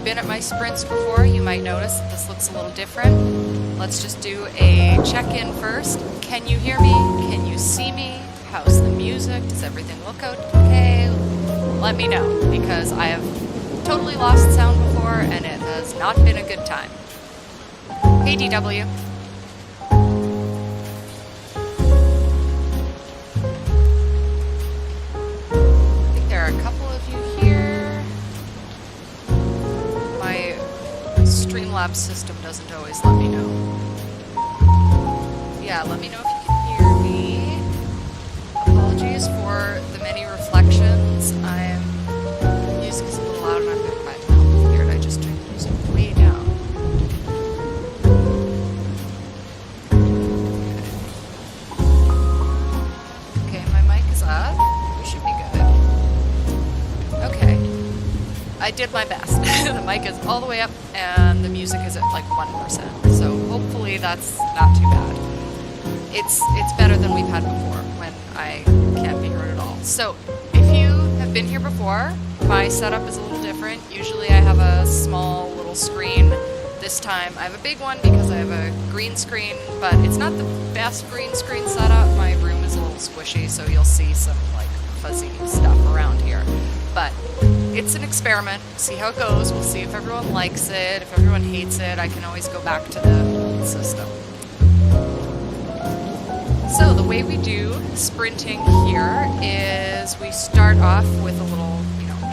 been at my sprints before, you might notice that this looks a little different. Let's just do a check-in first. Can you hear me? Can you see me? How's the music? Does everything look okay? Let me know, because I have totally lost sound before and it has not been a good time. Hey DW. I think there are a couple of you here. My Streamlabs system doesn't always let me know. Yeah, let me know if you can hear me. Apologies for the many reflections. Music is a little loud and I'm going to quiet down. Weird, I just turned the music way down. Okay, my mic is up. We should be good. Okay. I did my best. The mic is all the way up and the music is at like 1%. So hopefully that's not too bad. It's better than we've had before when I can't be heard at all. So if you have been here before, my setup is a little different. Usually I have a small little screen. This time I have a big one because I have a green screen, but it's not the best green screen setup. My room is a little squishy, so you'll see some like fuzzy stuff around here. But it's an experiment. See how it goes. We'll see if everyone likes it. If everyone hates it, I can always go back to the old system. So the way we do sprinting here is we start off with a little,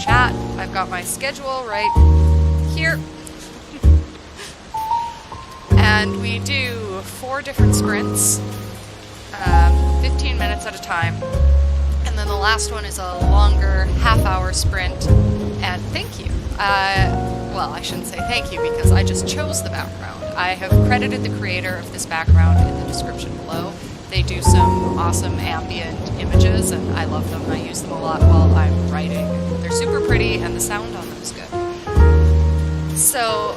chat. I've got my schedule right here. And we do 4 different sprints, 15 minutes at a time. And then the last one is a longer half-hour sprint. And thank you. Well, I shouldn't say thank you because I just chose the background. I have credited the creator of this background in the description below. They do some awesome ambient images and I love them. I use them a lot while I'm writing. They're super pretty and the sound on them is good. So,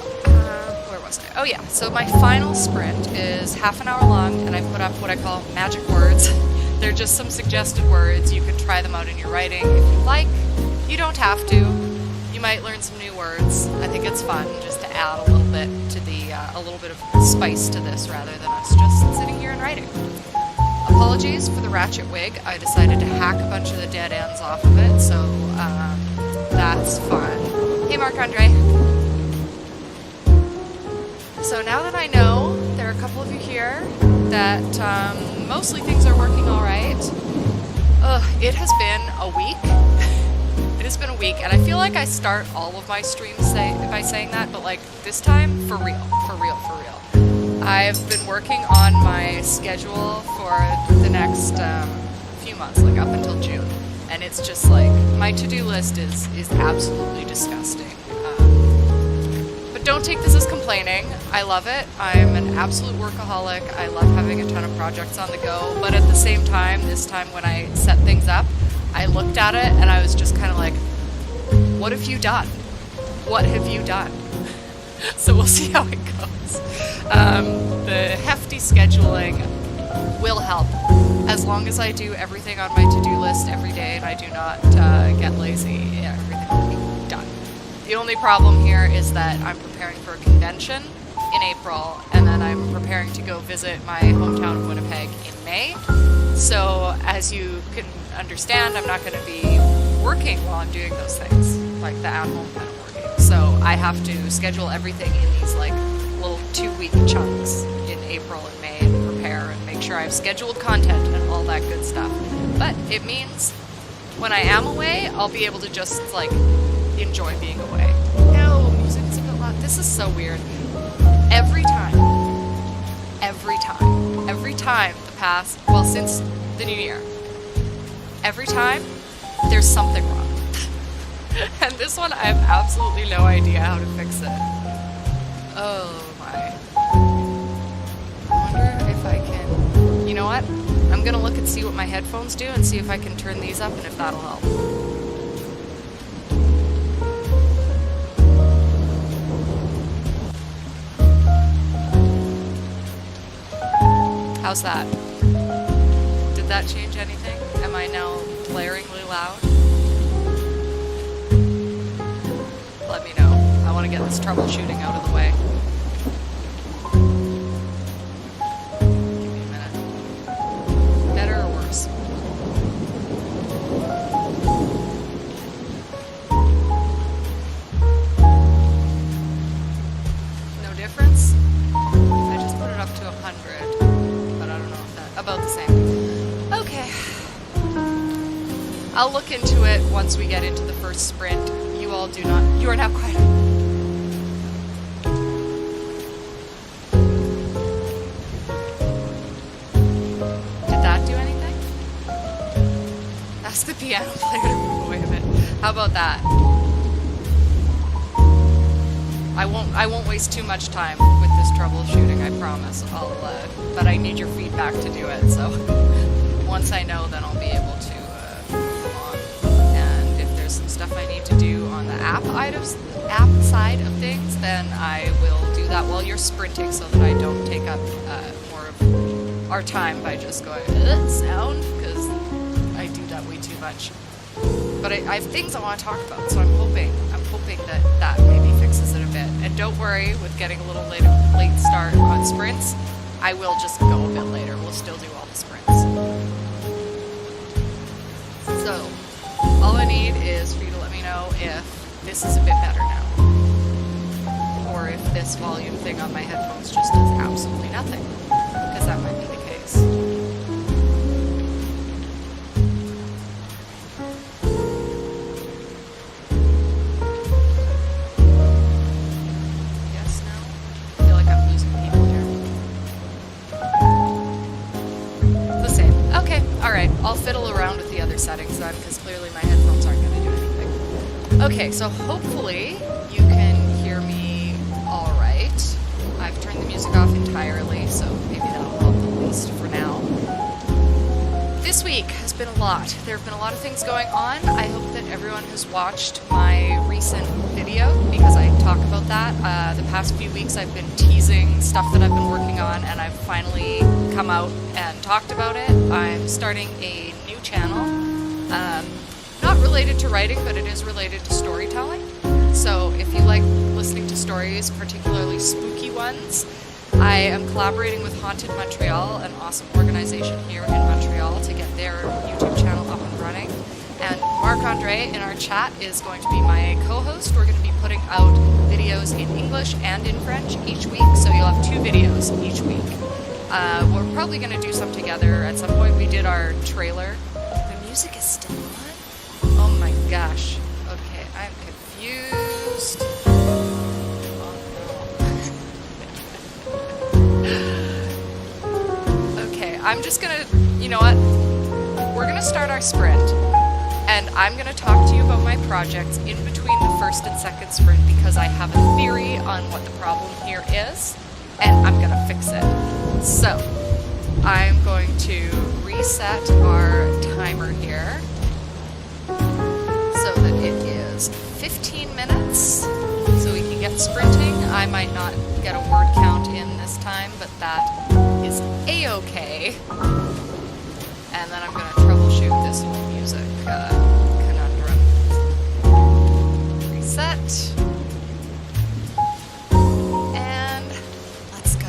where was I? Oh yeah, so my final sprint is half an hour long and I put up what I call magic words. They're just some suggested words. You can try them out in your writing if you like. You don't have to. You might learn some new words. I think it's fun just to add a little bit to a little bit of spice to this rather than us just sitting here and writing. Apologies for the ratchet wig. I decided to hack a bunch of the dead ends off of it, so that's fun. Hey Marc Andre. So now that I know there are a couple of you here that mostly things are working all right. It has been a week. It has been a week, and I feel like I start all of my streams by saying that, but like this time, for real. I've been working on my schedule for the next few months, like up until June, and it's just like, my to-do list is absolutely disgusting. But don't take this as complaining. I love it. I'm an absolute workaholic. I love having a ton of projects on the go, but at the same time, this time when I set things up, I looked at it and I was just kind of like, what have you done? What have you done? So we'll see how it goes. The hefty scheduling will help as long as I do everything on my to-do list every day and I do not get lazy. Everything will be done. The only problem here is that I'm preparing for a convention in April and then I'm preparing to go visit my hometown of Winnipeg in May. So as you can understand, I'm not going to be working while I'm doing those things, like the at-home kind of working. So I have to schedule everything in these like little 2-week chunks in April and May and prepare and make sure I've scheduled content and all that good stuff. But it means when I am away, I'll be able to just like enjoy being away. No, music's a bit loud. This is so weird. Every time the past, well, since the new year, every time there's something wrong. And this one, I have absolutely no idea how to fix it. Oh my. I wonder if I can, you know what? I'm gonna look and see what my headphones do and see if I can turn these up and if that'll help. How's that? Did that change anything? Am I now blaringly loud? Let me know. I want to get this troubleshooting out of the way. Give me a minute. Better or worse? No difference? I just put it up to 100, but I don't know if that... About the same. Okay. I'll look into it once we get into the first sprint. You all do not... You are now quiet. Did that do anything? Ask the piano player to move away a bit. How about that? I won't waste too much time with this troubleshooting, I promise. But I need your feedback to do it, so once I know, then I'll be able to move on. And if there's some stuff I need to do on the app side of things, then I will do that while you're sprinting so that I don't take up more of our time by just going, sound, because I do that way too much. But I have things I want to talk about, so I'm hoping that maybe fixes it a bit. And don't worry with getting a little late start on sprints. I will just go a bit later. We'll still do all the sprints. So, all I need is for you to let me know if this is a bit better now. Or if this volume thing on my headphones just does absolutely nothing. Because that might be the case. Yes, no? I feel like I'm losing people here. The same. Okay, alright. I'll fiddle around with the other settings then, because clearly my headphones aren't going to do anything. Okay, so hopefully you can hear me alright. I've turned the music off entirely, so maybe that'll help at least for now. This week has been a lot. There have been a lot of things going on. I hope that everyone has watched my recent video, because I talk about that. The past few weeks I've been teasing stuff that I've been working on, and I've finally come out and talked about it. I'm starting a new channel. Not related to writing, but it is related to storytelling. So if you like listening to stories, particularly spooky ones, I am collaborating with Haunted Montreal, an awesome organization here in Montreal, to get their YouTube channel up and running. And Marc-Andre in our chat is going to be my co-host. We're going to be putting out videos in English and in French each week, so you'll have 2 videos each week. We're probably going to do some together at some point. We did our trailer. The music is still on? Oh my gosh. Okay, I'm confused. Okay, I'm just gonna, you know what? We're gonna start our sprint, and I'm gonna talk to you about my projects in between the first and second sprint, because I have a theory on what the problem here is, and I'm gonna fix it. So, I'm going to reset our timer here, so that it is 15 minutes, so we can get sprinting. I might not get a word count in this time, but that is a-okay. And then I'm going to troubleshoot this whole music conundrum. Reset. And let's go.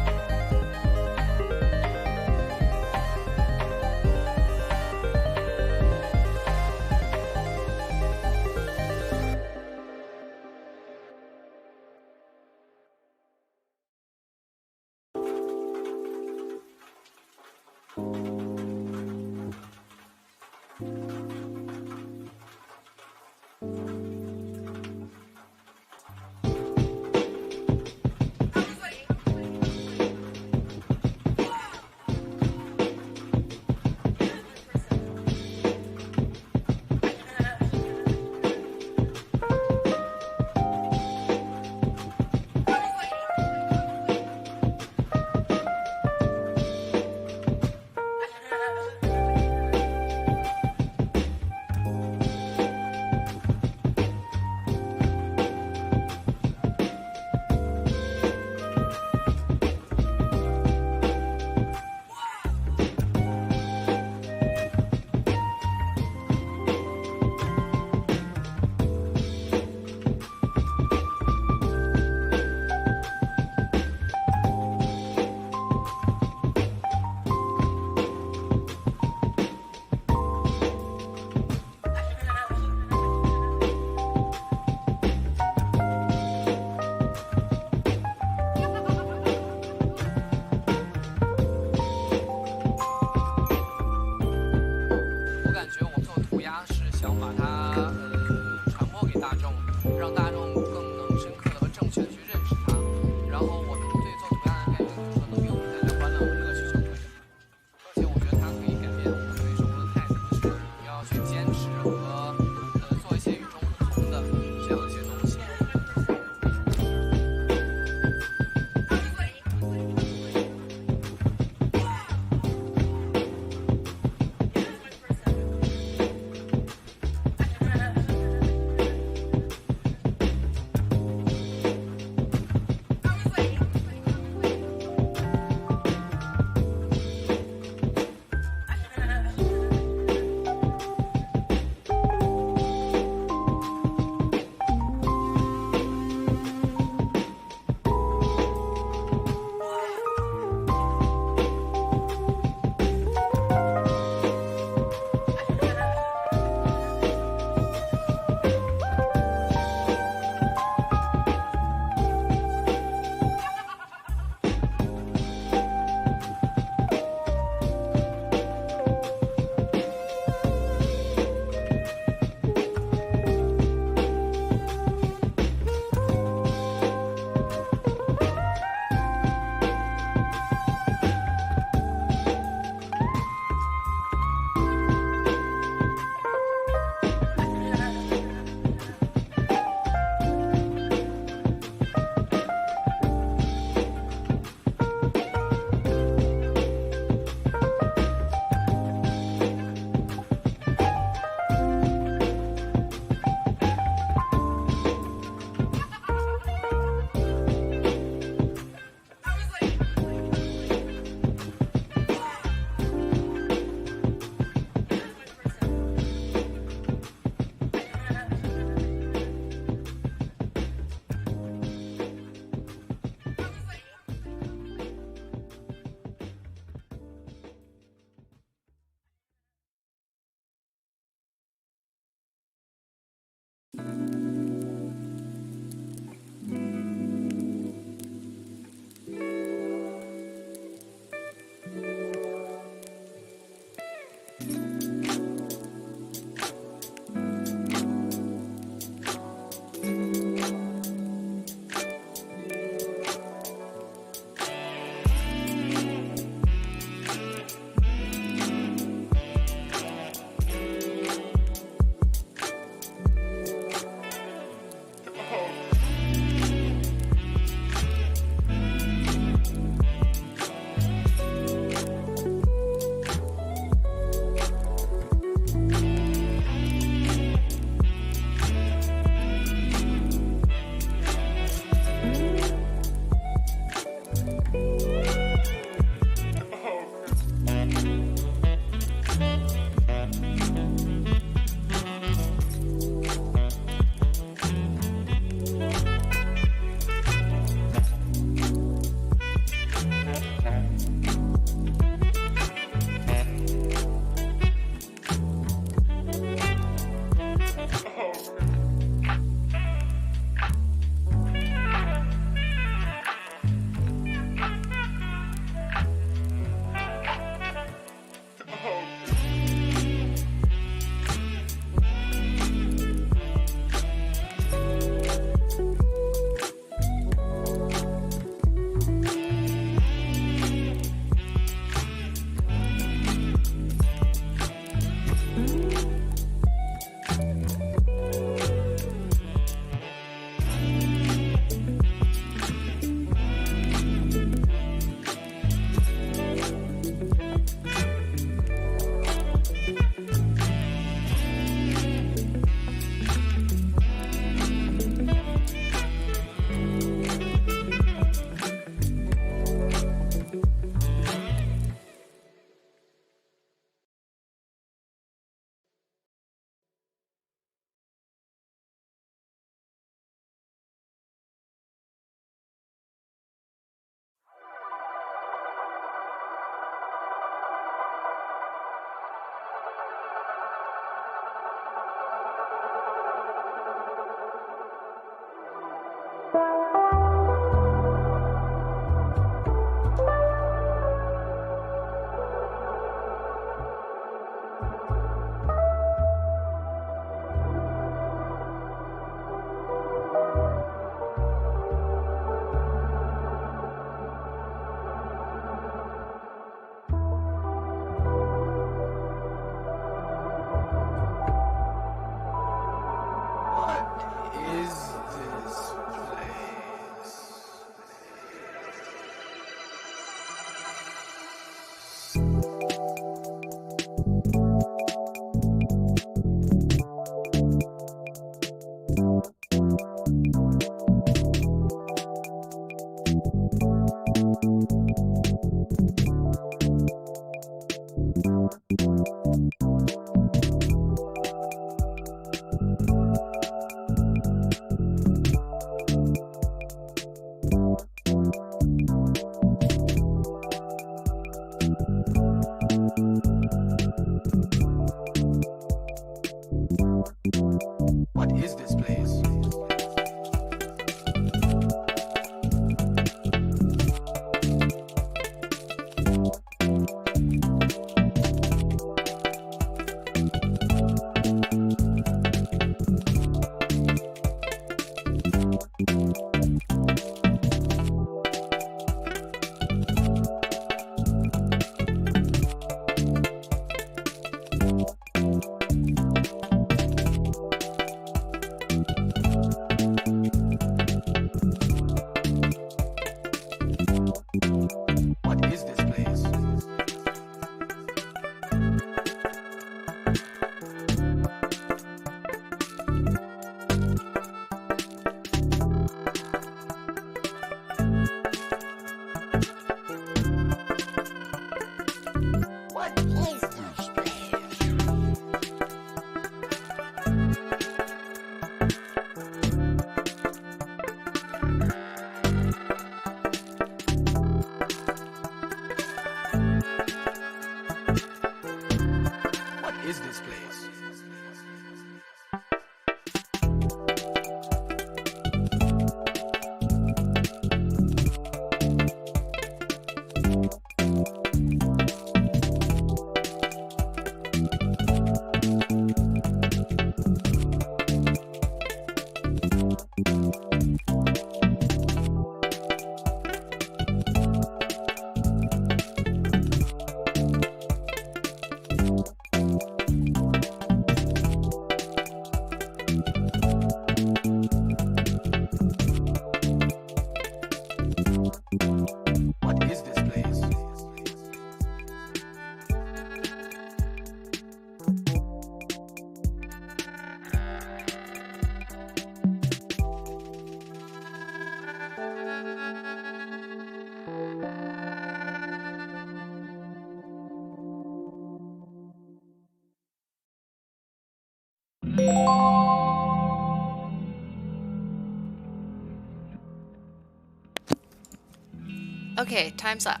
Okay, time's up.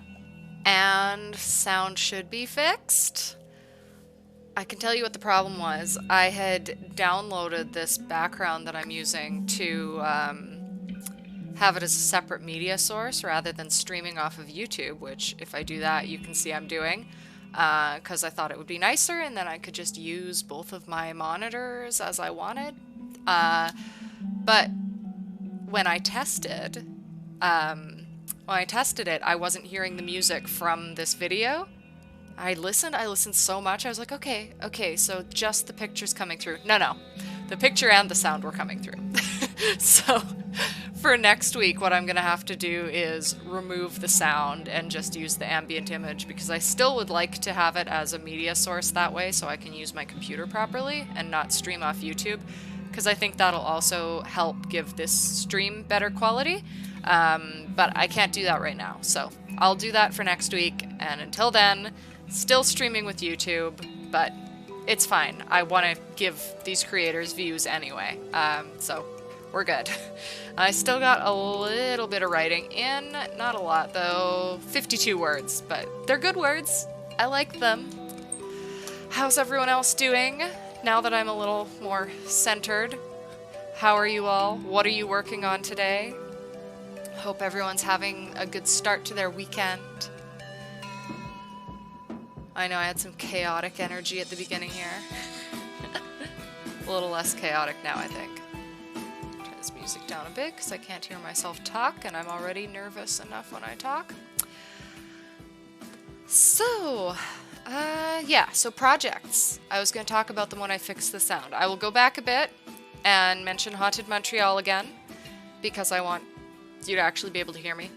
And sound should be fixed. I can tell you what the problem was. I had downloaded this background that I'm using to have it as a separate media source rather than streaming off of YouTube, which if I do that, you can see I'm doing, because I thought it would be nicer and then I could just use both of my monitors as I wanted. But when I tested it, I wasn't hearing the music from this video. I listened so much. I was like, okay, so just the picture's coming through. No, the picture and the sound were coming through. So for next week, what I'm gonna have to do is remove the sound and just use the ambient image, because I still would like to have it as a media source that way so I can use my computer properly and not stream off YouTube, because I think that'll also help give this stream better quality. But I can't do that right now, so I'll do that for next week, and until then, still streaming with YouTube, but it's fine. I want to give these creators views anyway, so we're good. I still got a little bit of writing in, not a lot though, 52 words, but they're good words. I like them. How's everyone else doing now that I'm a little more centered? How are you all? What are you working on today? Hope everyone's having a good start to their weekend. I know I had some chaotic energy at the beginning here. A little less chaotic now, I think. Turn this music down a bit because I can't hear myself talk, and I'm already nervous enough when I talk. So, so projects. I was going to talk about them when I fix the sound. I will go back a bit and mention Haunted Montreal again, because I want you to actually be able to hear me.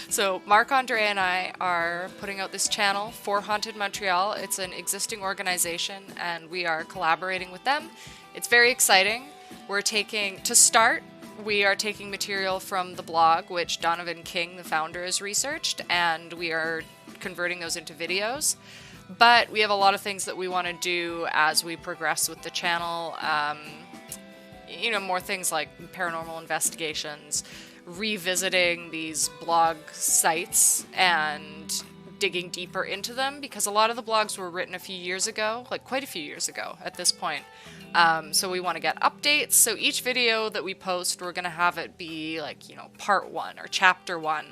So Marc-Andre and I are putting out this channel for Haunted Montreal. It's an existing organization and we are collaborating with them. It's very exciting. We are taking material from the blog, which Donovan King, the founder, has researched, and we are converting those into videos. But we have a lot of things that we want to do as we progress with the channel. More things like paranormal investigations, revisiting these blog sites and digging deeper into them, because a lot of the blogs were written a few years ago, like quite a few years ago at this point. So we want to get updates. So each video that we post, we're going to have it be like, part 1 or chapter 1.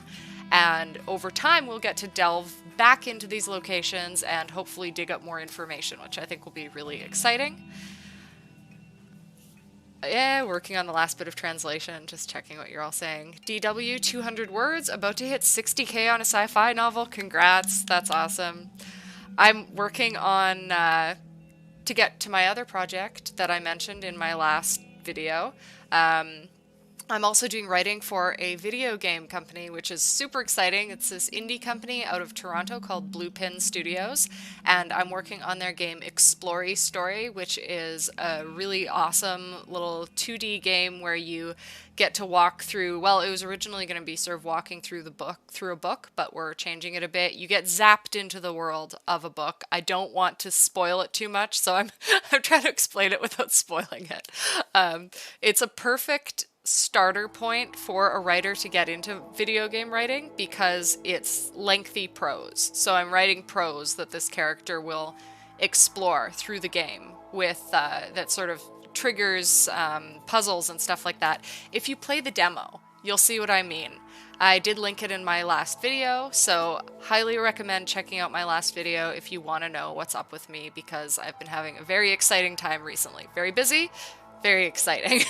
And over time, we'll get to delve back into these locations and hopefully dig up more information, which I think will be really exciting. Yeah, working on the last bit of translation, just checking what you're all saying. DW, 200 words, about to hit 60K on a sci-fi novel. Congrats, that's awesome. I'm working on, to get to my other project that I mentioned in my last video. I'm also doing writing for a video game company, which is super exciting. It's this indie company out of Toronto called Blue Pin Studios, and I'm working on their game Explory Story, which is a really awesome little 2D game where you get to walk through, well, it was originally going to be sort of walking through a book, but we're changing it a bit. You get zapped into the world of a book. I don't want to spoil it too much, so I'm trying to explain it without spoiling it. It's a perfect starter point for a writer to get into video game writing because it's lengthy prose. So I'm writing prose that this character will explore through the game with that sort of triggers puzzles and stuff like that. If you play the demo, you'll see what I mean. I did link it in my last video, so highly recommend checking out my last video if you want to know what's up with me, because I've been having a very exciting time recently. Very busy, very exciting.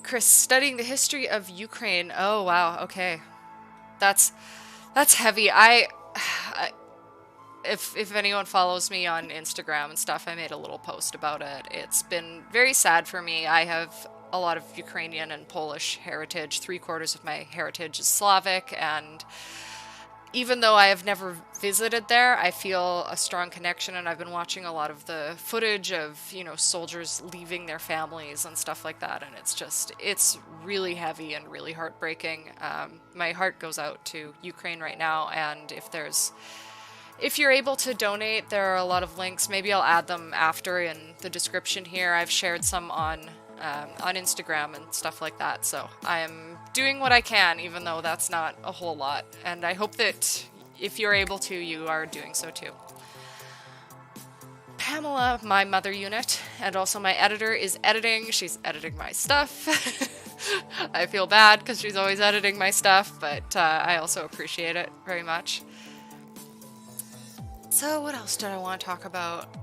Chris, studying the history of Ukraine. Oh, wow. Okay. That's heavy. If anyone follows me on Instagram and stuff, I made a little post about it. It's been very sad for me. I have a lot of Ukrainian and Polish heritage. 3/4 of my heritage is Slavic, and even though I have never visited there, I feel a strong connection, and I've been watching a lot of the footage of, soldiers leaving their families and stuff like that, and it's really heavy and really heartbreaking. My heart goes out to Ukraine right now, and if you're able to donate, there are a lot of links. Maybe I'll add them after in the description here. I've shared some on Instagram and stuff like that, so I am doing what I can, even though that's not a whole lot. And I hope that if you're able to, you are doing so too. Pamela, my mother unit, and also my editor, is editing. She's editing my stuff. I feel bad because she's always editing my stuff, but I also appreciate it very much. So what else did I want to talk about?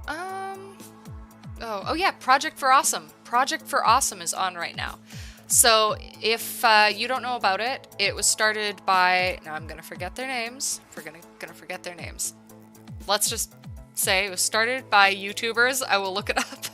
Oh yeah, Project for Awesome. Project for Awesome is on right now. So if you don't know about it, it was started by, now I'm going to forget their names. We're going to forget their names. Let's just say it was started by YouTubers. I will look it up.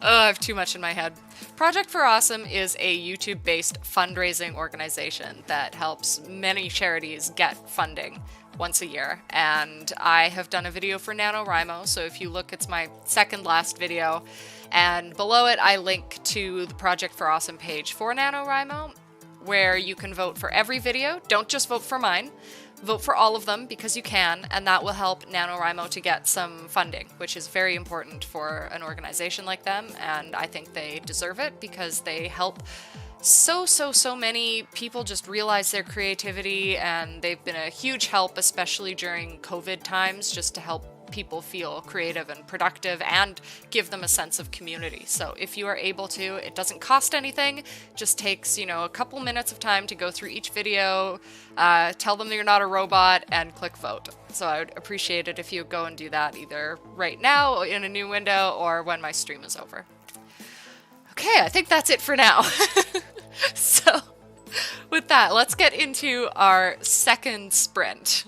I have too much in my head. Project for Awesome is a YouTube-based fundraising organization that helps many charities get funding once a year. And I have done a video for NaNoWriMo, so if you look, it's my second last video. And below it, I link to the Project for Awesome page for NaNoWriMo, where you can vote for every video. Don't just vote for mine. Vote for all of them because you can, and that will help NaNoWriMo to get some funding, which is very important for an organization like them, and I think they deserve it because they help so many people just realize their creativity, and they've been a huge help, especially during COVID times, just to help people feel creative and productive and give them a sense of community. So if you are able to, it doesn't cost anything, just takes, a couple minutes of time to go through each video, tell them that you're not a robot, and click vote. So I would appreciate it if you go and do that either right now in a new window or when my stream is over. Okay, I think that's it for now. So with that, let's get into our second sprint.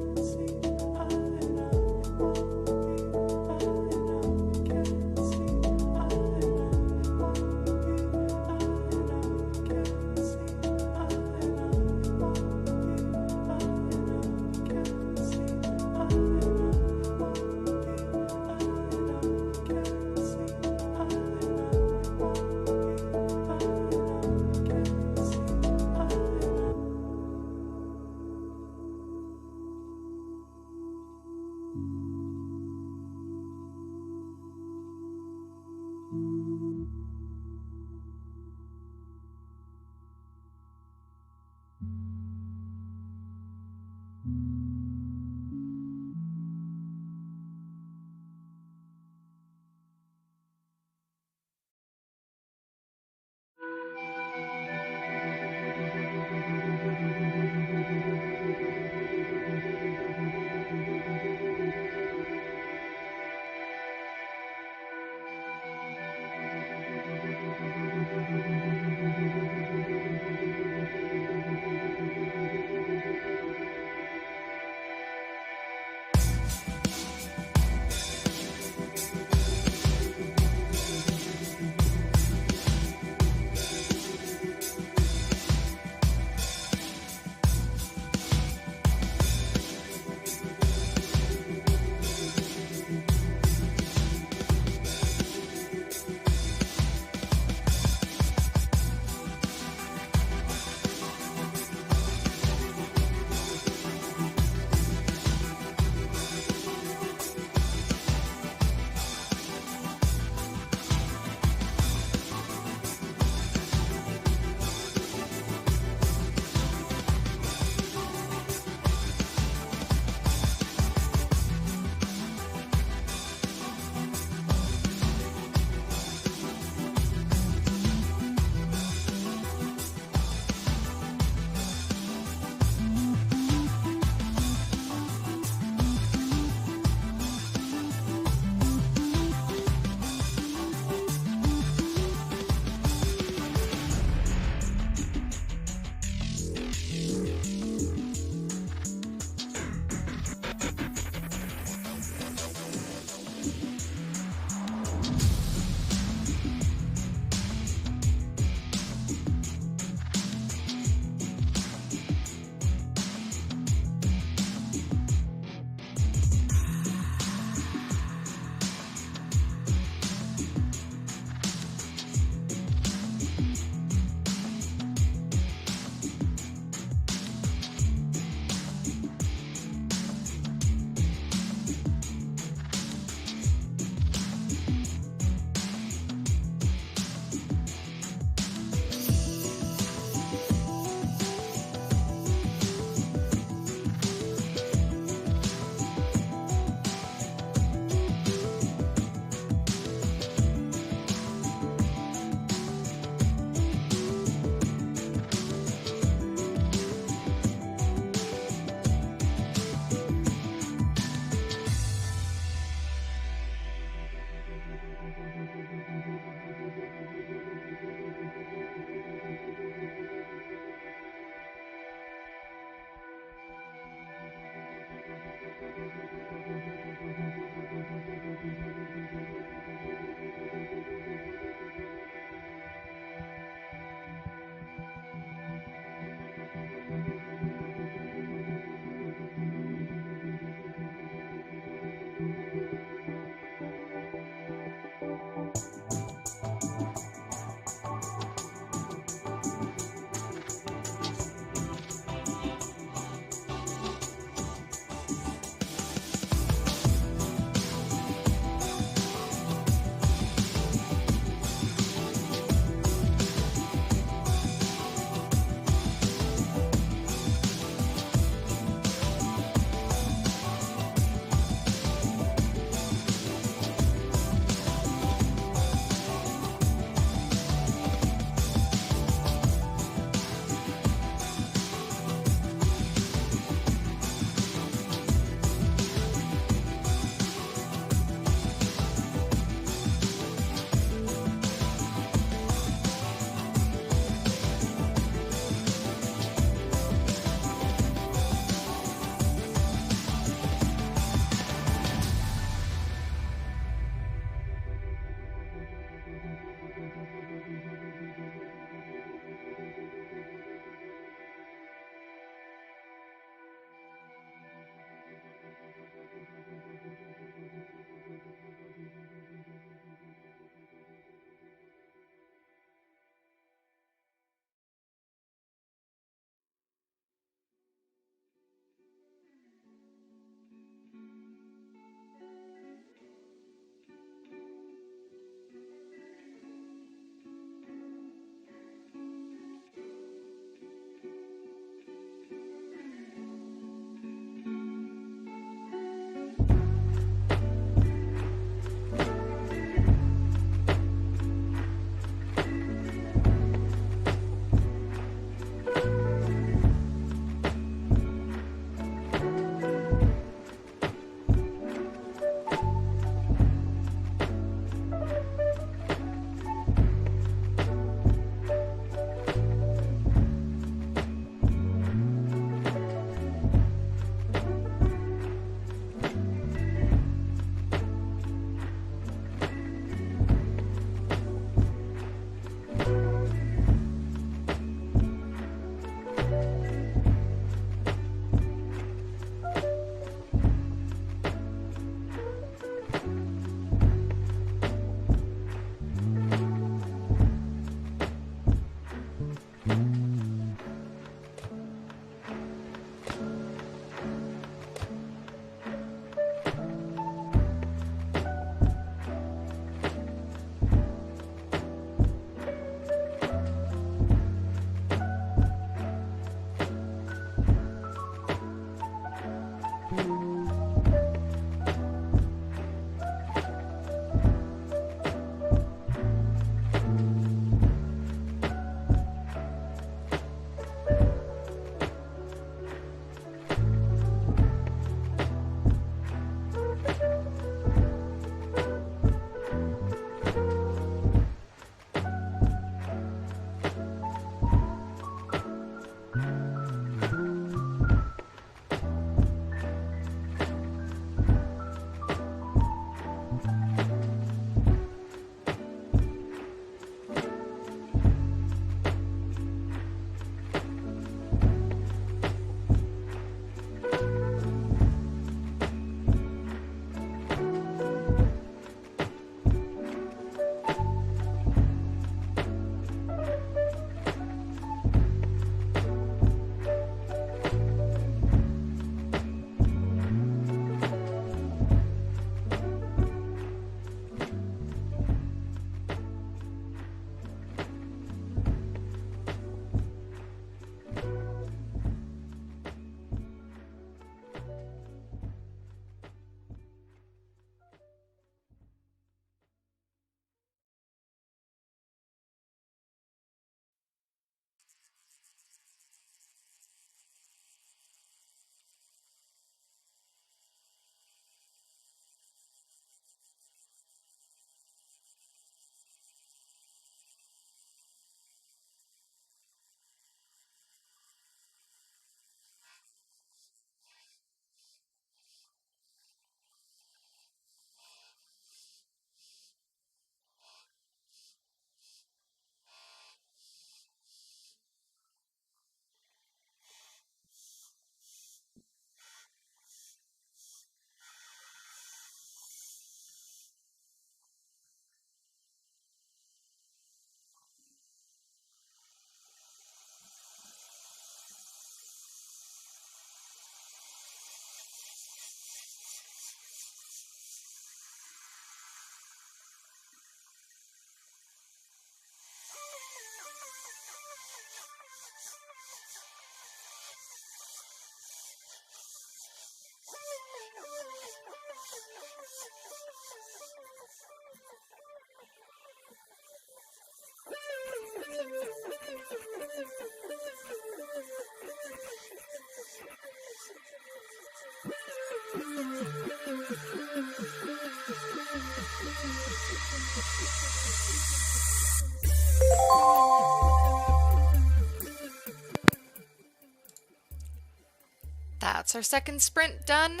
that's our second sprint done.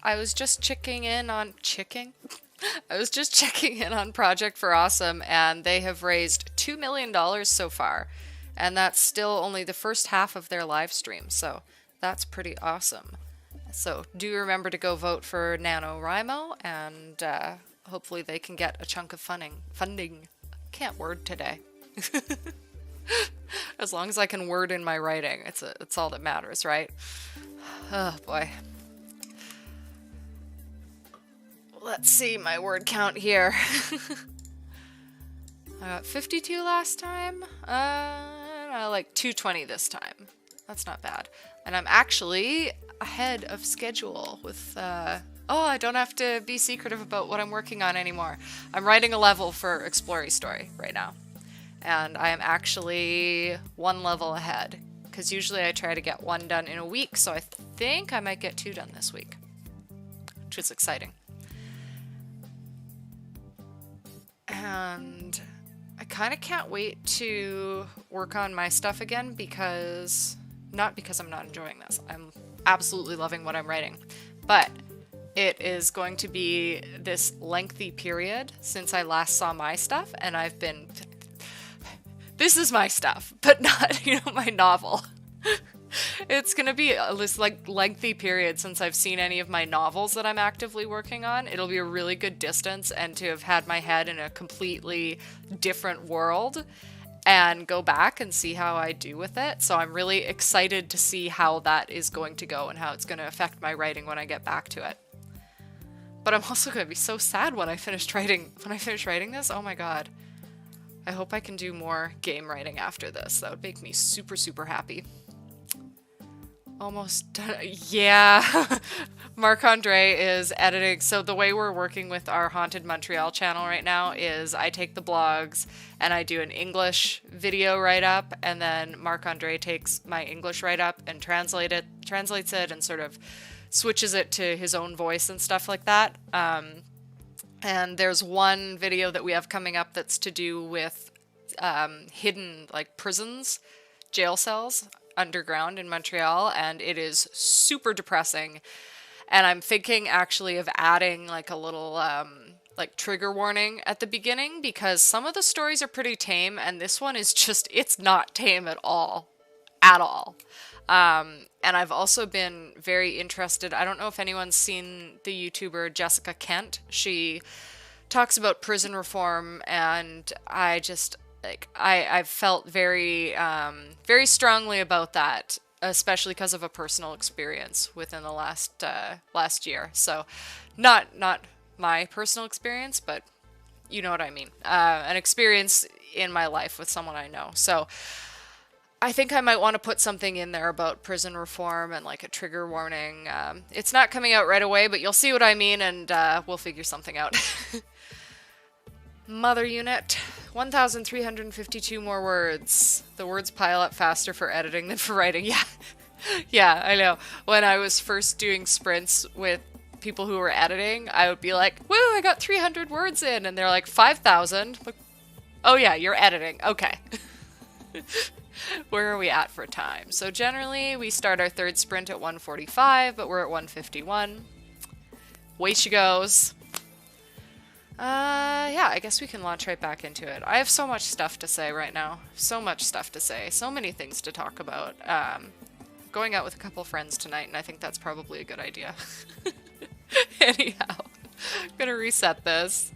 I was just checking in on Project for Awesome, and they have raised $2 million so far. And that's still only the first half of their live stream, so that's pretty awesome. So do remember to go vote for NaNoWriMo, and hopefully they can get a chunk of funding. Can't word today. As long as I can word in my writing, it's all that matters, right? Oh boy. Let's see my word count here. I got 52 last time. Like 220 this time. That's not bad. And I'm actually ahead of schedule with I don't have to be secretive about what I'm working on anymore. I'm writing a level for Explory Story right now. And I am actually one level ahead, because usually I try to get one done in a week, so I think I might get 2 done this week, which is exciting. And I kind of can't wait to work on my stuff again, not because I'm not enjoying this. I'm absolutely loving what I'm writing, but it is going to be this lengthy period since I last saw my stuff, and this is my stuff, but not, my novel. It's gonna be this lengthy period since I've seen any of my novels that I'm actively working on. It'll be a really good distance, and to have had my head in a completely different world and go back and see how I do with it. So I'm really excited to see how that is going to go and how it's going to affect my writing when I get back to it. But I'm also going to be so sad when I finish writing this. Oh my god. I hope I can do more game writing after this. That would make me super, super happy. Almost done. Yeah. Marc-Andre is editing. So the way we're working with our Haunted Montreal channel right now is I take the blogs and I do an English video write-up, and then Marc-Andre takes my English write-up and translates it and sort of switches it to his own voice and stuff like that. And there's one video that we have coming up that's to do with hidden prisons, jail cells underground in Montreal, and it is super depressing. And I'm thinking actually of adding a little trigger warning at the beginning, because some of the stories are pretty tame, and this one is it's not tame at all. And I've also been very interested. I don't know if anyone's seen the YouTuber Jessica Kent. She talks about prison reform, and I just I've felt very very strongly about that, especially because of a personal experience within the last year. So not my personal experience, but you know what I mean. An experience in my life with someone I know. So I think I might want to put something in there about prison reform and a trigger warning. It's not coming out right away, but you'll see what I mean, and we'll figure something out. Mother unit, 1,352 more words. The words pile up faster for editing than for writing. Yeah, yeah, I know. When I was first doing sprints with people who were editing, I would be like, woo, I got 300 words in, and they're like, 5,000. Oh yeah, you're editing. Okay. Where are we at for time? So generally, we start our third sprint at 1:45, but we're at 1:51. Away she goes. Yeah, I guess we can launch right back into it. I have so much stuff to say right now. So much stuff to say. So many things to talk about. Going out with a couple friends tonight, and I think that's probably a good idea. Anyhow, I'm gonna reset this.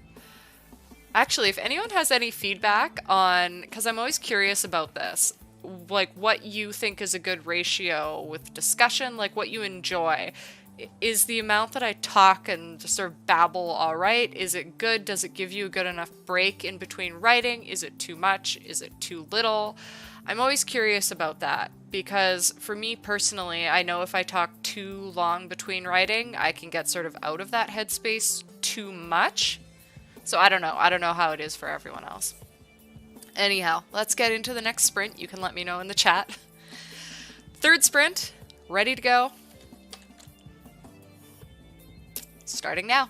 Actually, if anyone has any feedback on, because I'm always curious about this, what you think is a good ratio with discussion, what you enjoy. Is the amount that I talk and just sort of babble all right? Is it good? Does it give you a good enough break in between writing? Is it too much? Is it too little? I'm always curious about that, because for me personally, I know if I talk too long between writing, I can get sort of out of that headspace too much. So I don't know. I don't know how it is for everyone else. Anyhow, let's get into the next sprint. You can let me know in the chat. Third sprint, ready to go. Starting now.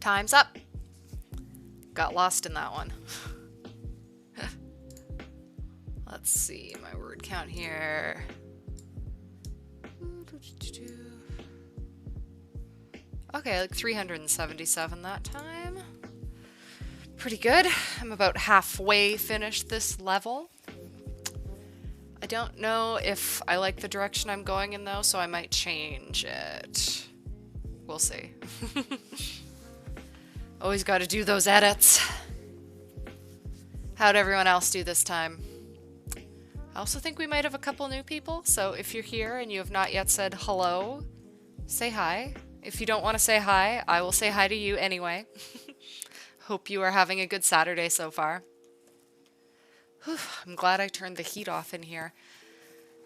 Time's up. Got lost in that one. Let's see my word count here. Okay, like 377 that time. Pretty good. I'm about halfway finished this level. I don't know if I like the direction I'm going in though, so I might change it. We'll see. Always got to do those edits. How'd everyone else do this time? I also think we might have a couple new people, so if you're here and you have not yet said hello, say hi. If you don't want to say hi, I will say hi to you anyway. Hope you are having a good Saturday so far. Whew, I'm glad I turned the heat off in here.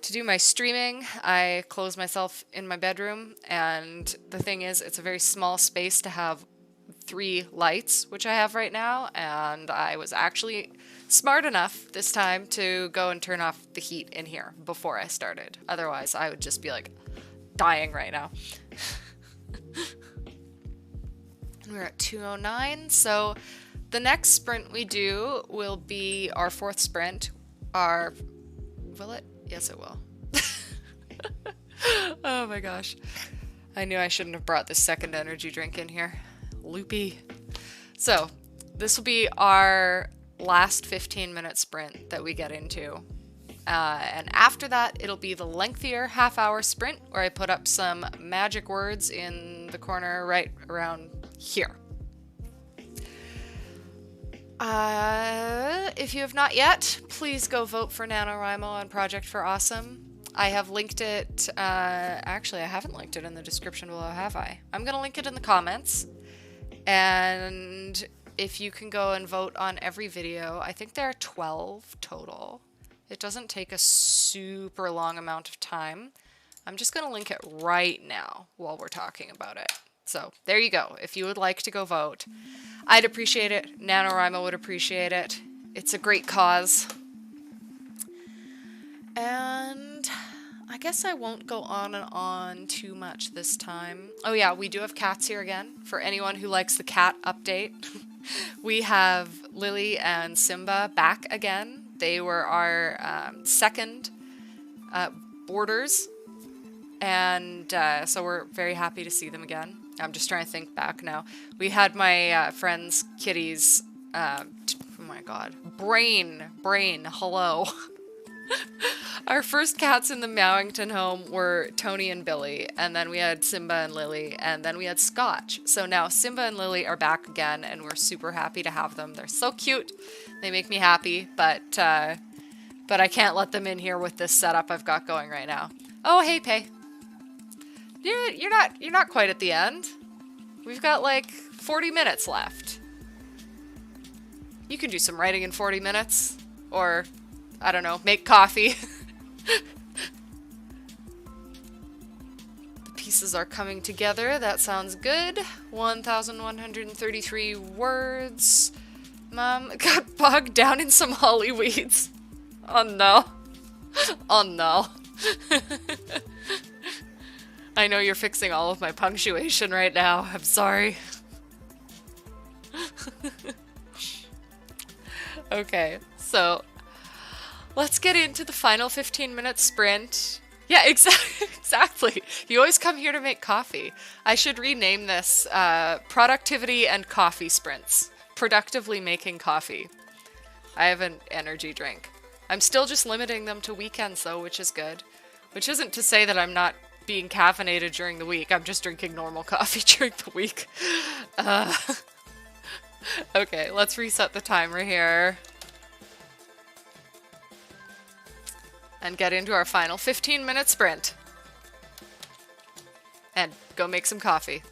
To do my streaming, I close myself in my bedroom, and the thing is, it's a very small space to have 3 lights, which I have right now, and I was actually smart enough this time to go and turn off the heat in here before I started. Otherwise, I would just be like dying right now. We're at 2:09, so the next sprint we do will be our 4th sprint. Will it? Yes, it will. Oh my gosh. I knew I shouldn't have brought this second energy drink in here. Loopy. So, this will be our last 15-minute sprint that we get into. And after that, it'll be the lengthier half-hour sprint where I put up some magic words in the corner right around here. If you have not yet, please go vote for NaNoWriMo on Project for Awesome. I have linked it, actually I haven't linked it in the description below, have I? I'm going to link it in the comments. And if you can go and vote on every video, I think there are 12 total. It doesn't take a super long amount of time. I'm just going to link it right now while we're talking about it. So there you go. If you would like to go vote, I'd appreciate it. NaNoWriMo would appreciate it. It's a great cause. And I guess I won't go on and on too much this time. Oh yeah, we do have cats here again. For anyone who likes the cat update, we have Lily and Simba back again. They were our second boarders, and so we're very happy to see them again. I'm just trying to think back now. We had my friend's kitties, oh my god, Brain, hello. Our first cats in the Mowington home were Tony and Billy, and then we had Simba and Lily, and then we had Scotch. So now Simba and Lily are back again, and we're super happy to have them. They're so cute. They make me happy, but I can't let them in here with this setup I've got going right now. Oh, hey, Pay. You're not quite at the end. We've got like 40 minutes left. You can do some writing in 40 minutes, or I don't know, make coffee. The pieces are coming together. That sounds good. 1,133 words. Mom got bogged down in some holly weeds. Oh no. Oh no. I know you're fixing all of my punctuation right now. I'm sorry. Okay, so let's get into the final 15-minute sprint. Yeah, exactly. You always come here to make coffee. I should rename this Productivity and Coffee Sprints. Productively making coffee. I have an energy drink. I'm still just limiting them to weekends though, which is good. Which isn't to say that I'm not being caffeinated during the week. I'm just drinking normal coffee during the week. Okay, let's reset the timer here. And get into our final 15-minute sprint. And go make some coffee.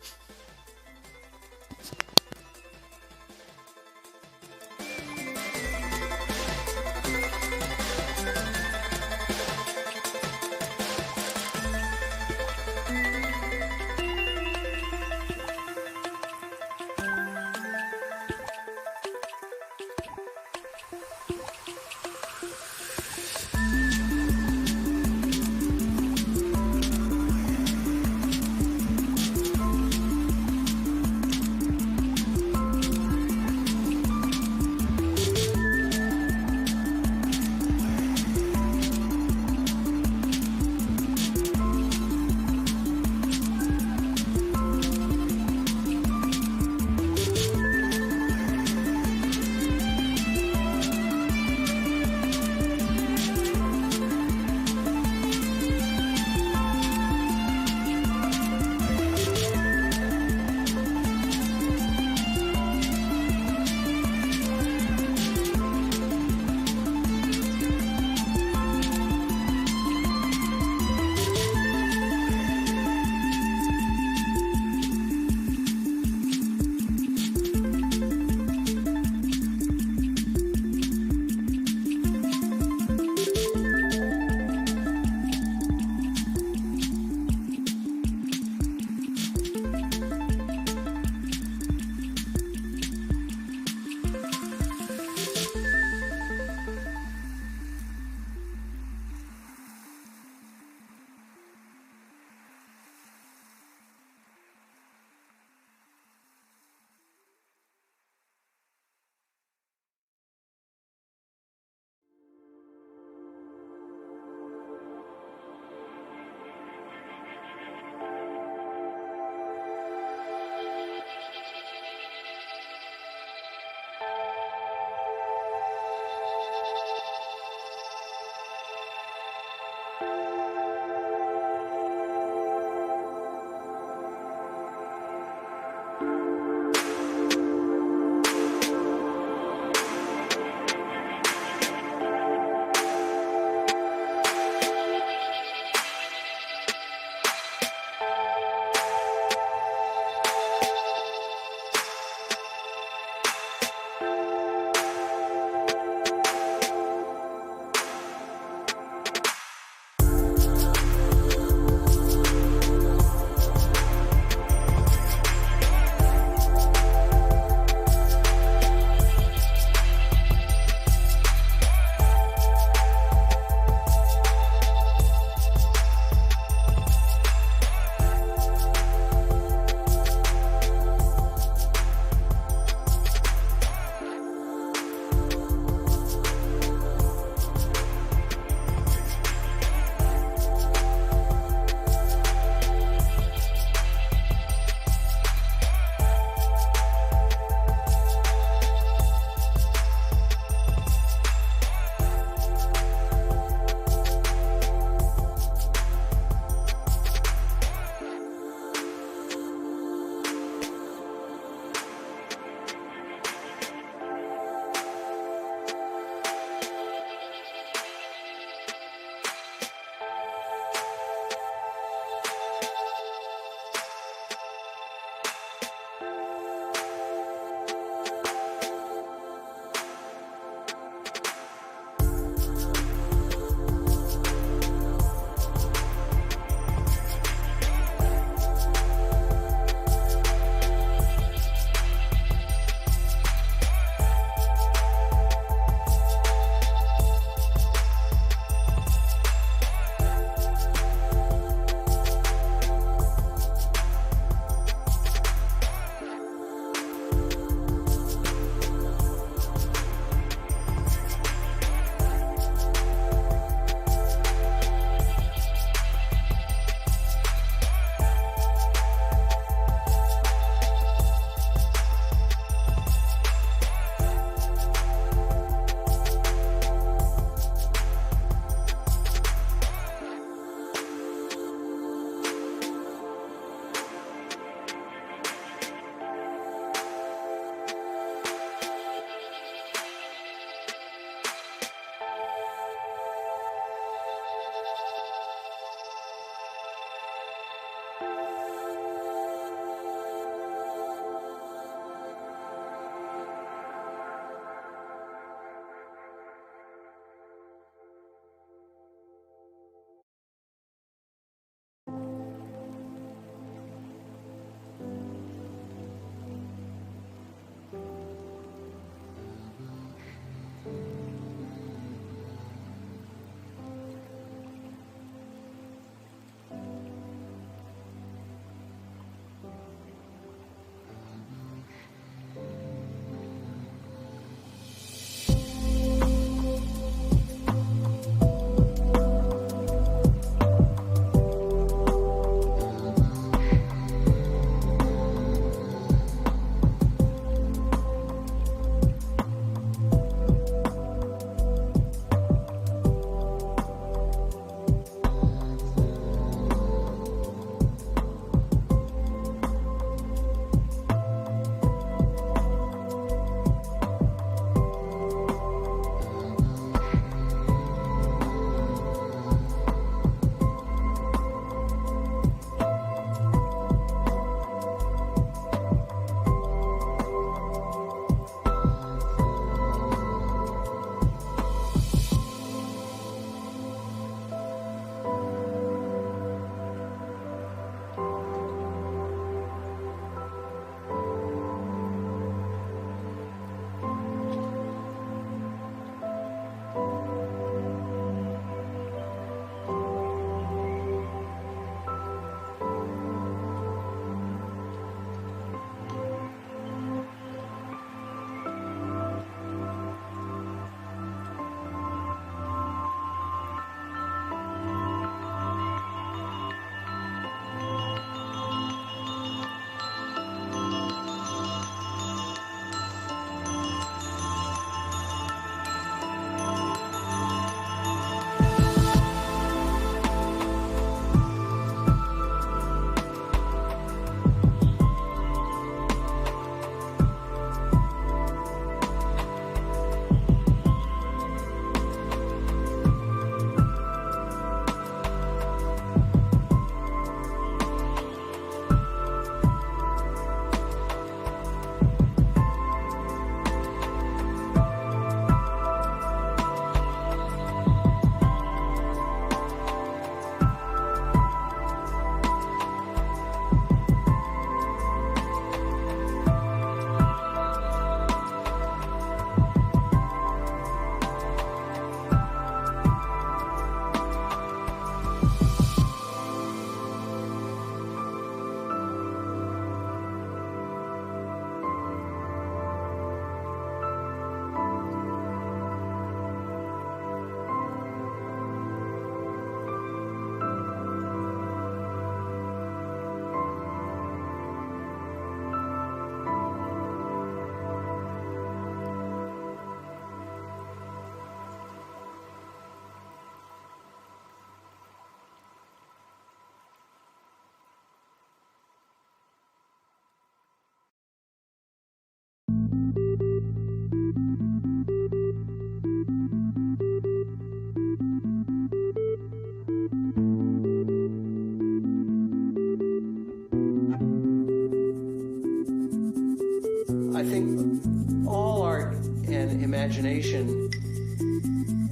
I think all art and imagination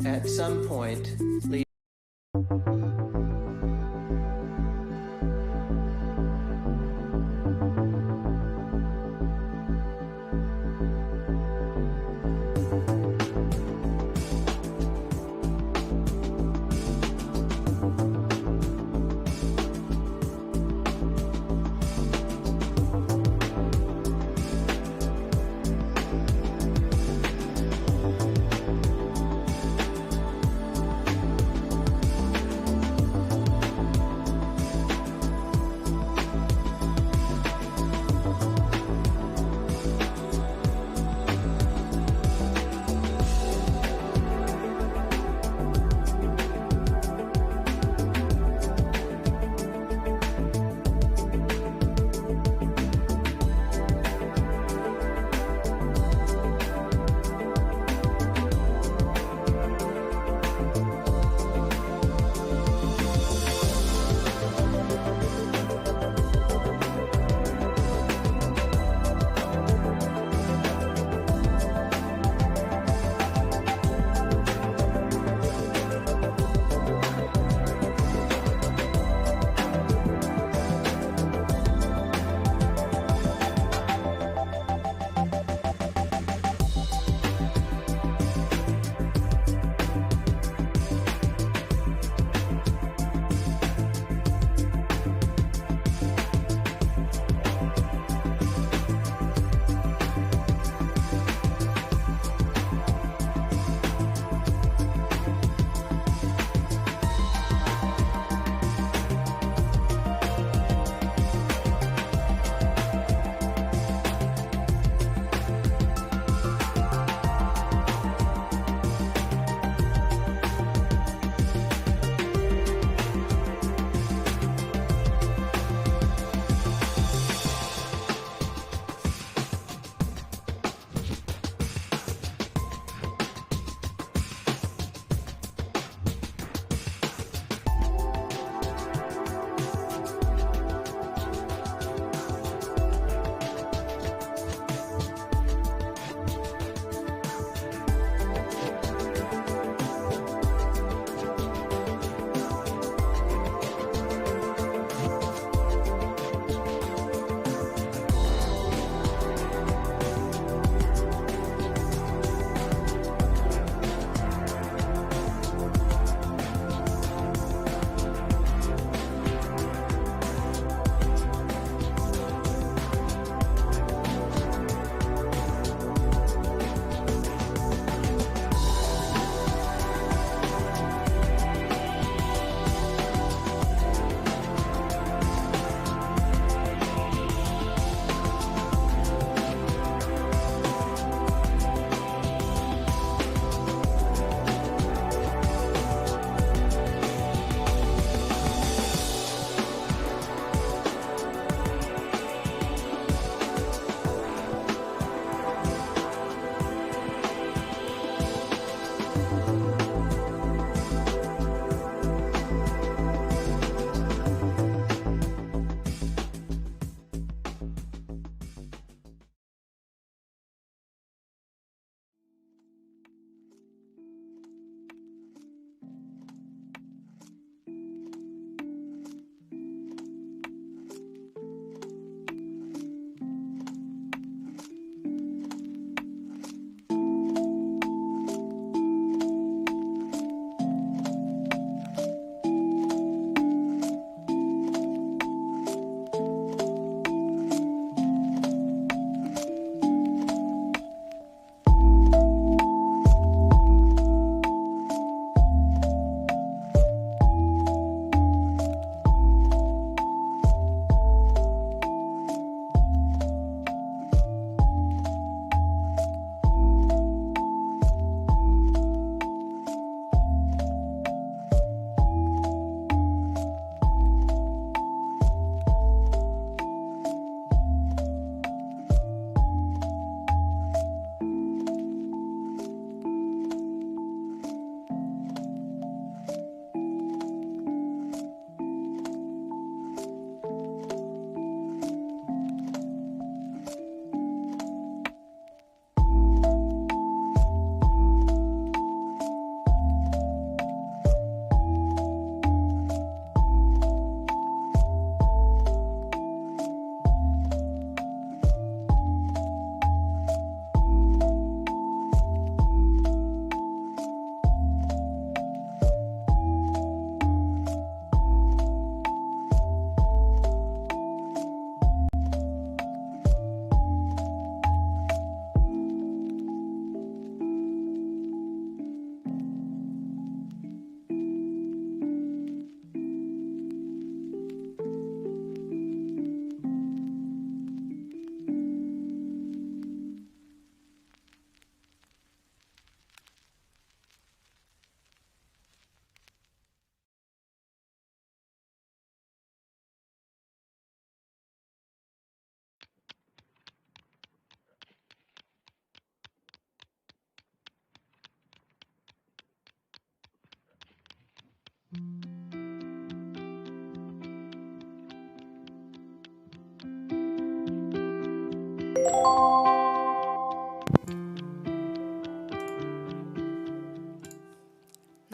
at some point lead.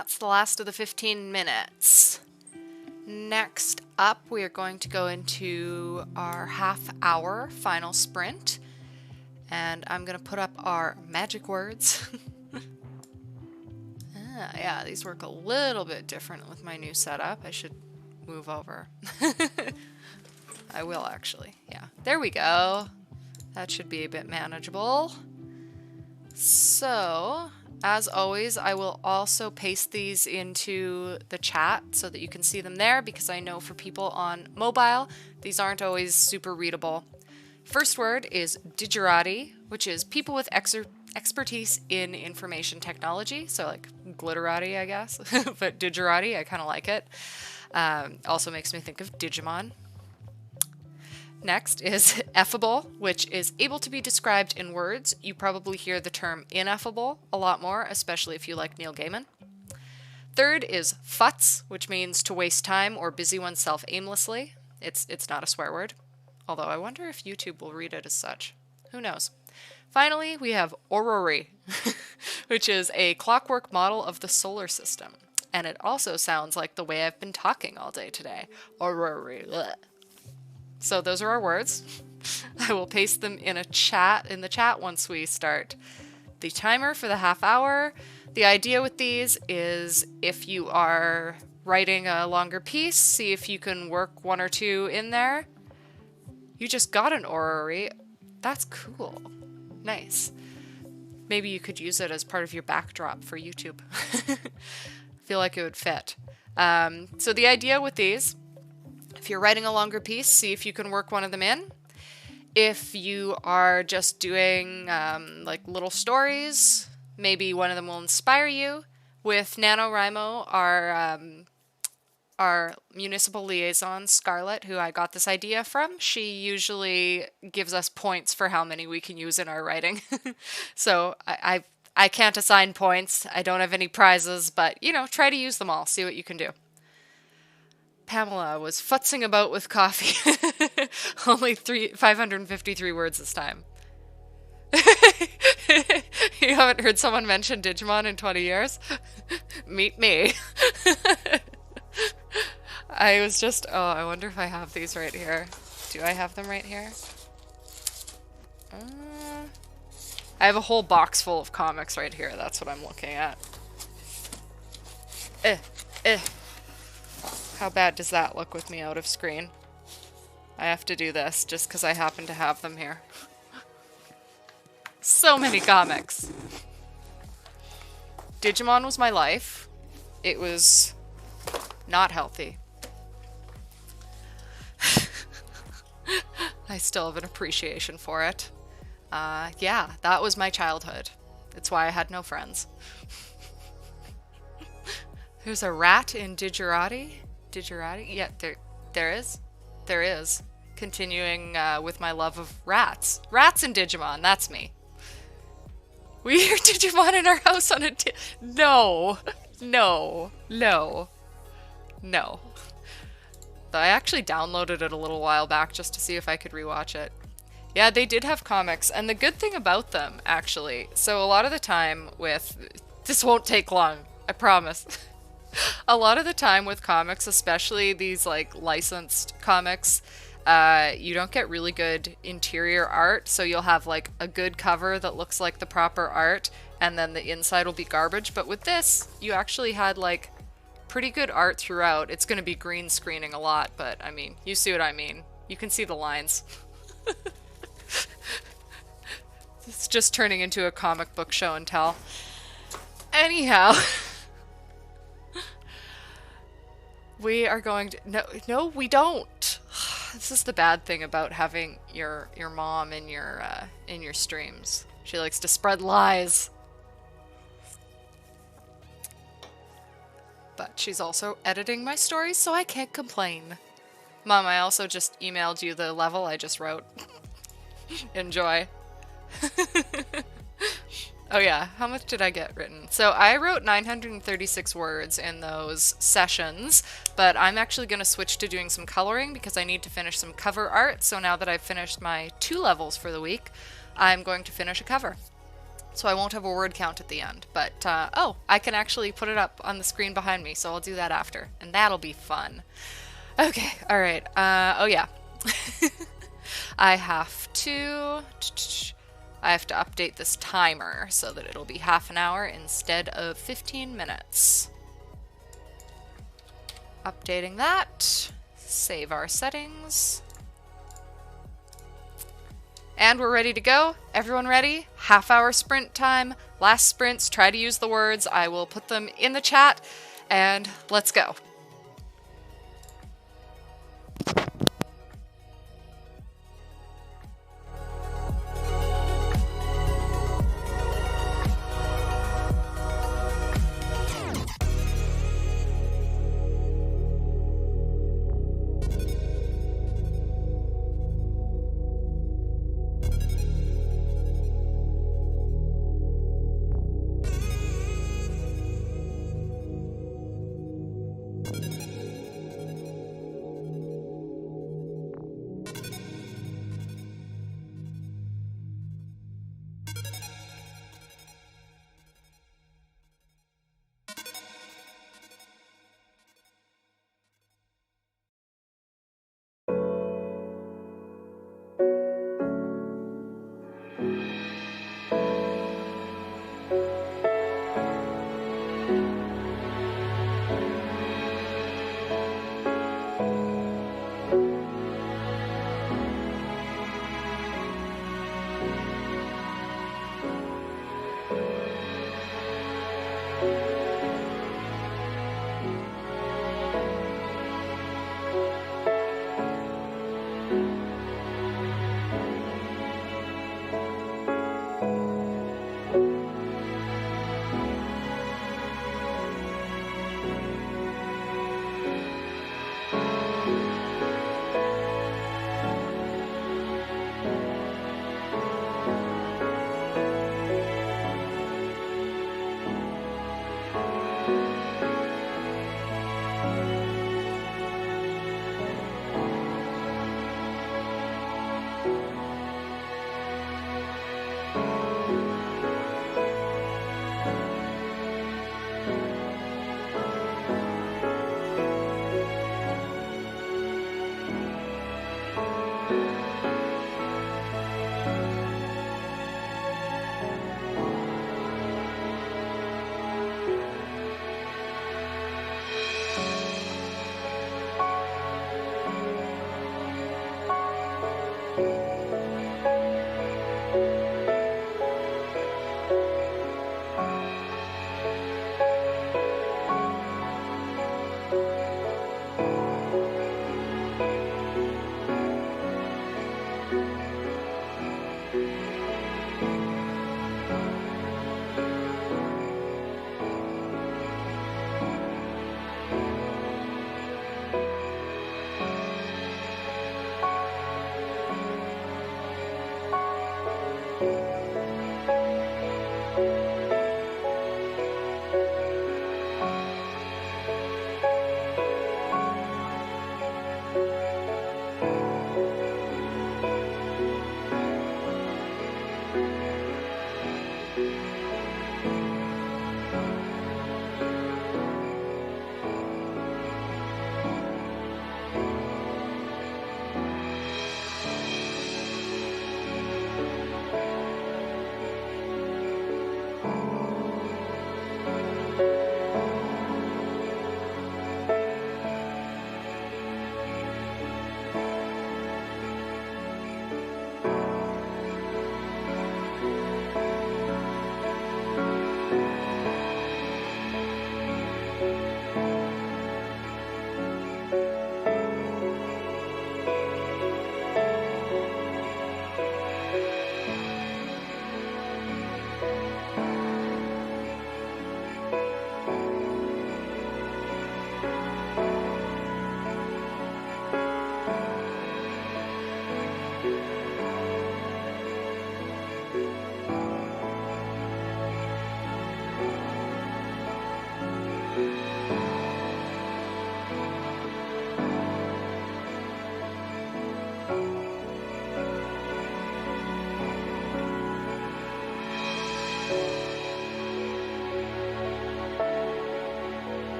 that's the last of the 15 minutes. Next up, we are going to go into our half-hour final sprint. And I'm going to put up our magic words. Yeah, these work a little bit different with my new setup. I should move over. I will actually. Yeah, there we go. That should be a bit manageable. So, as always, I will also paste these into the chat so that you can see them there, because I know for people on mobile, these aren't always super readable. First word is digerati, which is people with expertise in information technology. So like glitterati, I guess, but digerati, I kind of like it. Also makes me think of Digimon. Next is effable, which is able to be described in words. You probably hear the term ineffable a lot more, especially if you like Neil Gaiman. Third is futz, which means to waste time or busy oneself aimlessly. It's not a swear word, although I wonder if YouTube will read it as such. Who knows? Finally, we have aurori, which is a clockwork model of the solar system. And it also sounds like the way I've been talking all day today. Aurori. Blech. So those are our words. I will paste them in the chat once we start the timer for the half hour. The idea with these is if you are writing a longer piece, see if you can work one or two in there. You just got an orrery. That's cool. Nice. Maybe you could use it as part of your backdrop for YouTube. I feel like it would fit. So the idea with these, if you're writing a longer piece, see if you can work one of them in. If you are just doing like little stories, maybe one of them will inspire you. With NaNoWriMo, our municipal liaison, Scarlett, who I got this idea from, she usually gives us points for how many we can use in our writing. So I can't assign points. I don't have any prizes, but, you know, try to use them all. See what you can do. Pamela was futzing about with coffee. Only 553 words this time. You haven't heard someone mention Digimon in 20 years? Meet me. I was just, I wonder if I have these right here. Do I have them right here? I have a whole box full of comics right here. That's what I'm looking at. How bad does that look with me out of screen? I have to do this just because I happen to have them here. So many comics. Digimon was my life. It was not healthy. I still have an appreciation for it. Yeah, that was my childhood. It's why I had no friends. There's a rat in Digerati. Digerati? Yeah, there is. There is. Continuing with my love of rats. Rats in Digimon, that's me. We hear Digimon in our house on a No. No. No. No. I actually downloaded it a little while back just to see if I could rewatch it. Yeah, they did have comics, and the good thing about them, actually, so a lot of the time with... This won't take long, I promise. A lot of the time with comics, especially these, like, licensed comics, you don't get really good interior art, so you'll have, like, a good cover that looks like the proper art, and then the inside will be garbage. But with this, you actually had, like, pretty good art throughout. It's going to be green screening a lot, but, I mean, you see what I mean. You can see the lines. It's just turning into a comic book show and tell. Anyhow... We are going to... No, we don't. This is the bad thing about having your mom in your streams. She likes to spread lies. But she's also editing my stories, so I can't complain. Mom, I also just emailed you the level I just wrote. Enjoy. Oh yeah, how much did I get written? So I wrote 936 words in those sessions, but I'm actually going to switch to doing some coloring because I need to finish some cover art. So now that I've finished my 2 levels for the week, I'm going to finish a cover. So I won't have a word count at the end. But, oh, I can actually put it up on the screen behind me, so I'll do that after. And that'll be fun. Okay, alright. Oh yeah. I have to update this timer so that it'll be half an hour instead of 15 minutes. Updating that. Save our settings. And we're ready to go. Everyone ready? Half-hour sprint time. Last sprints, try to use the words. I will put them in the chat, and let's go.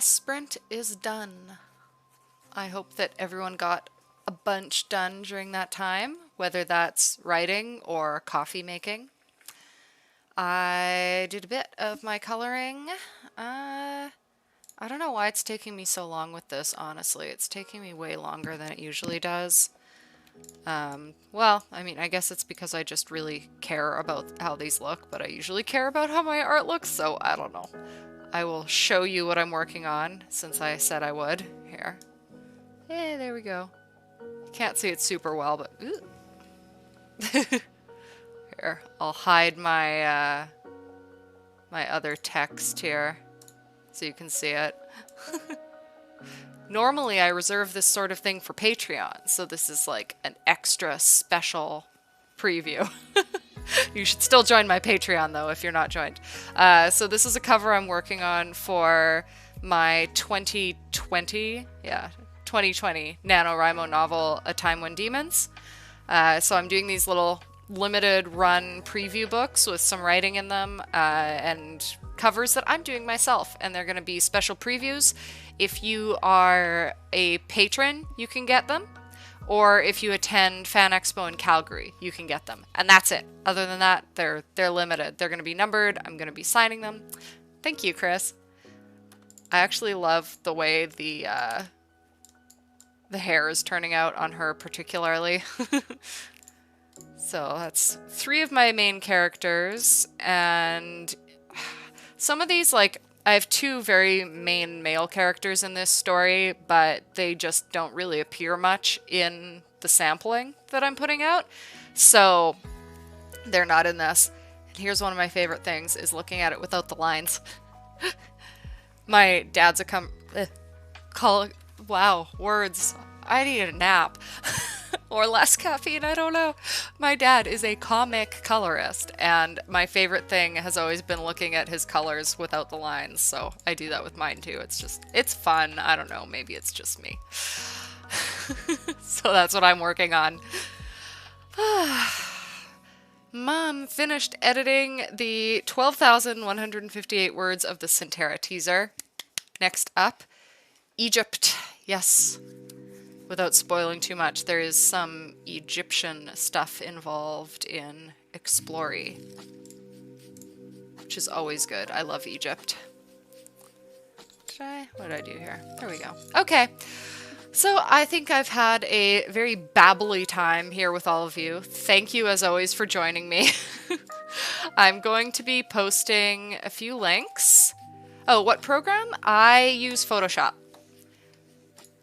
sprint is done. I hope that everyone got a bunch done during that time, whether that's writing or coffee making. I did a bit of my coloring. I don't know why it's taking me so long with this, honestly. It's taking me way longer than it usually does. Well, I mean, I guess it's because I just really care about how these look, but I usually care about how my art looks, so I don't know. I will show you what I'm working on, since I said I would. Here. Hey, there we go. Can't see it super well, but... Here, I'll hide my, my other text here, so you can see it. Normally, I reserve this sort of thing for Patreon, so this is like an extra special preview. You should still join my Patreon, though, if you're not joined. So this is a cover I'm working on for my 2020 NaNoWriMo novel, A Time When Demons. So I'm doing these little limited run preview books with some writing in them, and covers that I'm doing myself, and they're going to be special previews. If you are a patron, you can get them, or if you attend Fan Expo in Calgary, you can get them, and that's it. Other than that, they're limited. They're going to be numbered. I'm going to be signing them. Thank you, Chris. I actually love the way the hair is turning out on her particularly. So that's 3 of my main characters, and some of these, like, I have 2 very main male characters in this story, but they just don't really appear much in the sampling that I'm putting out, so they're not in this. And here's one of my favorite things, is looking at it without the lines. My dad's wow, words. I need a nap. Or less caffeine, I don't know. My dad is a comic colorist, and my favorite thing has always been looking at his colors without the lines, so I do that with mine too. It's fun. I don't know, maybe it's just me. So that's what I'm working on. Mom finished editing the 12,158 words of the Centera teaser. Next up, Egypt. Yes. Without spoiling too much, there is some Egyptian stuff involved in Explory, which is always good. I love Egypt. What did I do here? There we go. Okay. So I think I've had a very babbly time here with all of you. Thank you, as always, for joining me. I'm going to be posting a few links. Oh, what program? I use Photoshop.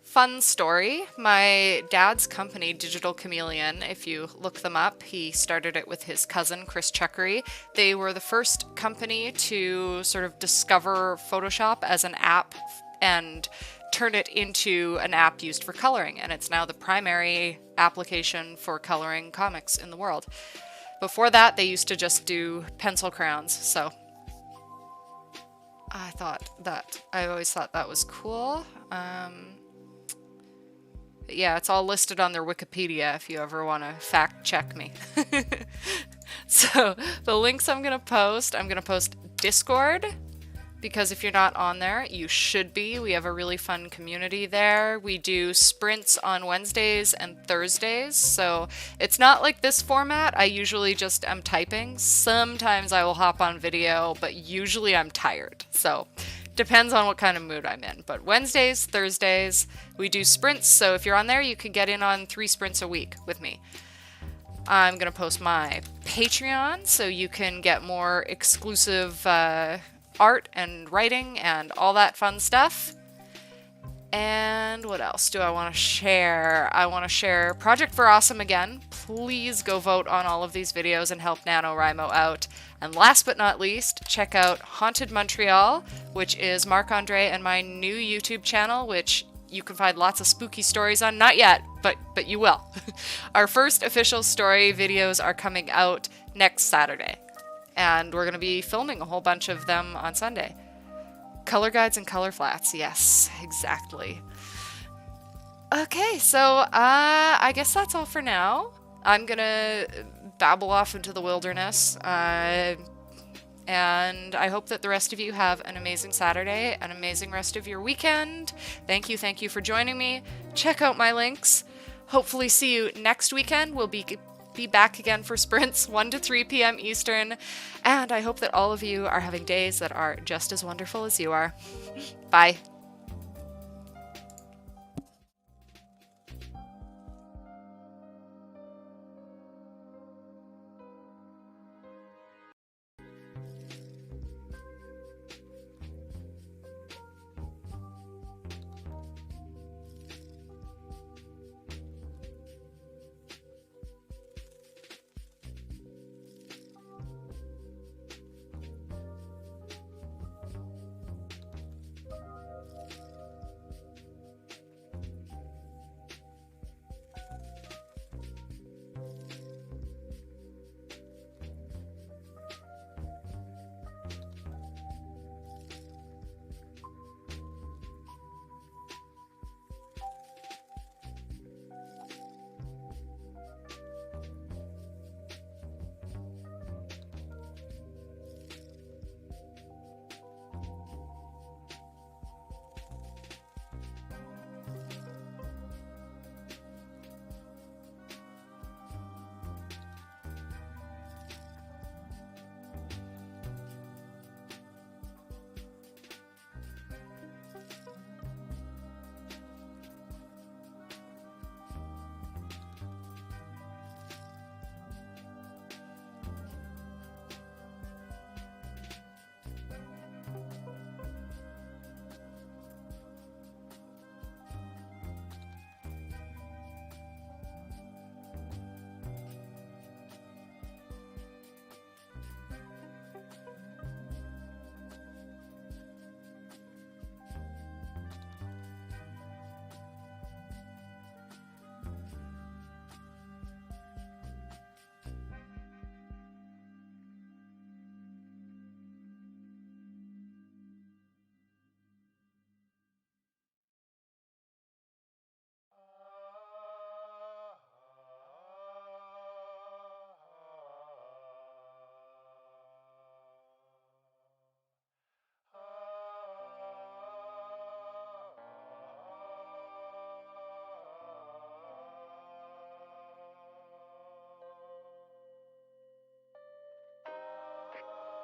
Fun story, my dad's company, Digital Chameleon, if you look them up, he started it with his cousin, Chris Chuckery. They were the first company to sort of discover Photoshop as an app and turn it into an app used for coloring, and it's now the primary application for coloring comics in the world. Before that, they used to just do pencil crayons, so I always thought that was cool. Yeah, it's all listed on their Wikipedia if you ever want to fact check me. So the links I'm going to post Discord, because if you're not on there, you should be. We have a really fun community there. We do sprints on Wednesdays and Thursdays, so it's not like this format. I usually just am typing. Sometimes I will hop on video, but usually I'm tired, so depends on what kind of mood I'm in. But Wednesdays, Thursdays, we do sprints, so if you're on there, you can get in on 3 sprints a week with me. I'm going to post my Patreon, so you can get more exclusive art and writing and all that fun stuff. And what else do I want to share? I want to share Project for Awesome again. Please go vote on all of these videos and help NaNoWriMo out. And last but not least, check out Haunted Montreal, which is Marc-Andre and my new YouTube channel, which you can find lots of spooky stories on. Not yet, but you will. Our first official story videos are coming out next Saturday, and we're going to be filming a whole bunch of them on Sunday. Color guides and color flats, yes, exactly. Okay, so I guess that's all for now. I'm gonna babble off into the wilderness. And I hope that the rest of you have an amazing Saturday, an amazing rest of your weekend. Thank you for joining me. Check out my links. Hopefully see you next weekend. We'll be back again for sprints 1 to 3 p.m. Eastern. And I hope that all of you are having days that are just as wonderful as you are. Bye.